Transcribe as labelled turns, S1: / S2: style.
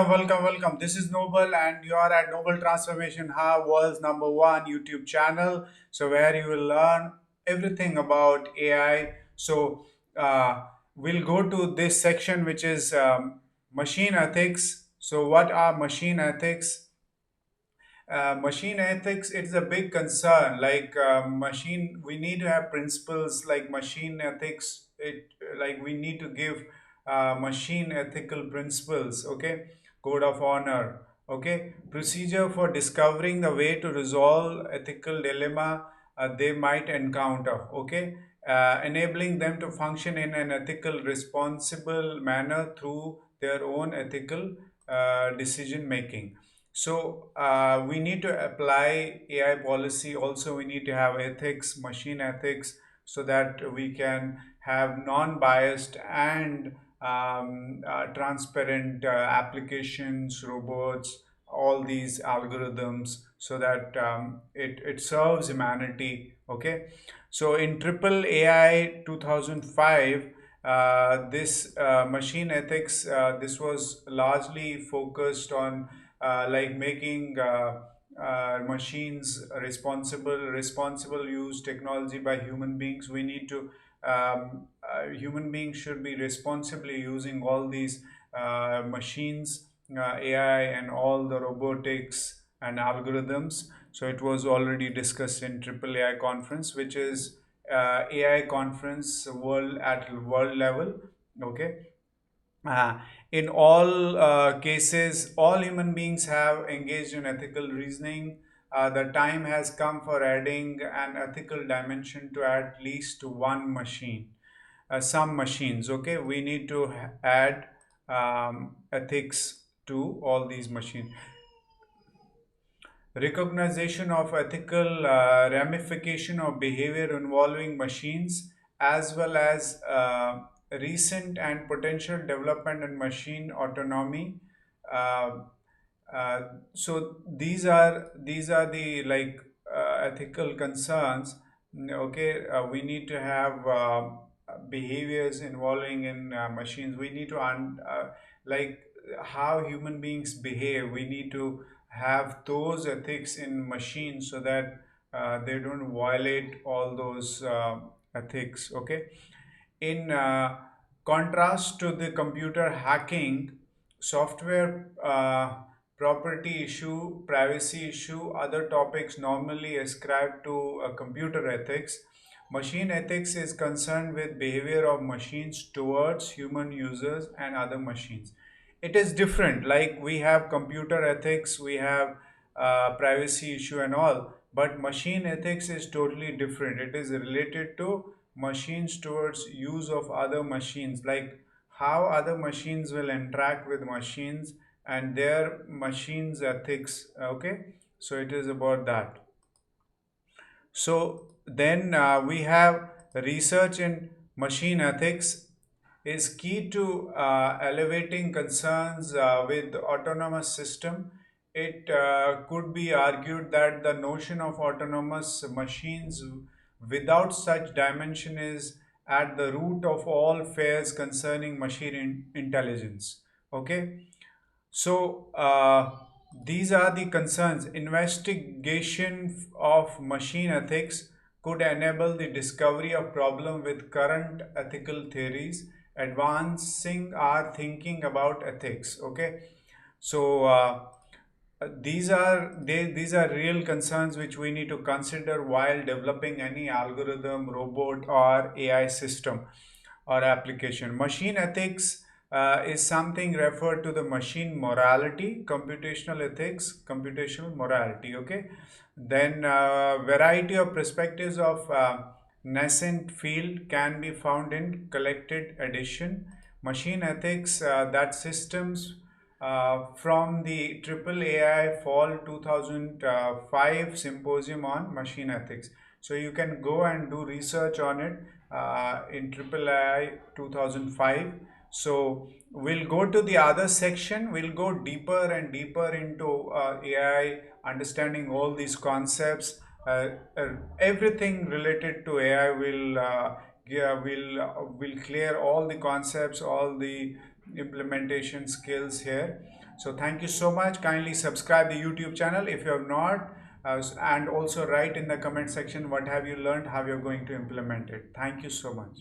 S1: welcome. This is Noble, and you are at Noble Transformation Hub, world's number one YouTube channel. So, where you will learn everything about AI. We'll go to this section, which is machine ethics. So, what are machine ethics? Machine ethics, it's a big concern. Machine, we need to have principles like machine ethics. Like we need to give machine ethical principles. Okay, code of honor. Okay, procedure for discovering the way to resolve ethical dilemma they might encounter. Okay, enabling them to function in an ethical, responsible manner through their own ethical decision making. We need to apply AI policy. Also, we need to have ethics, machine ethics, so that we can have non-biased and transparent applications, robots, all these algorithms, so that it serves humanity. Okay. So in Triple AI 2005, this machine ethics, this was largely focused on making machines responsible use technology by human beings. We need to human beings should be responsibly using all these machines, AI, and all the robotics and algorithms. So it was already discussed in Triple AI conference, which is AI conference world level. Okay. uh, in all cases, all human beings have engaged in ethical reasoning. The time has come for adding an ethical dimension to at least one machine. Some machines, okay, we need to add ethics to all these machines. Recognition of ethical ramification of behavior involving machines, as well as recent and potential development in machine autonomy. Uh, these are the ethical concerns. Okay, we need to have behaviors involving in machines. We need to like how human beings behave. We need to have those ethics in machines, so that they don't violate all those ethics. Okay. In contrast to the computer hacking, software property issue, privacy issue, other topics normally ascribed to computer ethics, machine ethics is concerned with behavior of machines towards human users and other machines. It is different. Like we have computer ethics, we have privacy issue and all, but machine ethics is totally different. It is related to machines towards use of other machines, like how other machines will interact with machines and their machines ethics. Okay, so it is about that. So then we have research in machine ethics is key to elevating concerns with autonomous system. It could be argued that the notion of autonomous machines without such dimension is at the root of all fears concerning machine intelligence. Okay, so these are the concerns. Investigation of machine ethics could enable the discovery of problem with current ethical theories, advancing our thinking about ethics. Okay, so these are real concerns which we need to consider while developing any algorithm, robot, or AI system or application. Machine ethics is something referred to the machine morality, computational ethics, computational morality. Okay, then variety of perspectives of nascent field can be found in collected edition. Machine ethics, that systems from the Triple AI Fall 2005 Symposium on Machine Ethics. So you can go and do research on it in Triple AI 2005. So we'll go to the other section. We'll go deeper and deeper into AI, understanding all these concepts. Everything related to AI will will clear all the concepts, all the implementation skills here. So thank you so much. Kindly subscribe the YouTube channel if you have not, and also write in the comment section what have you learned, how you're going to implement it. Thank you so much.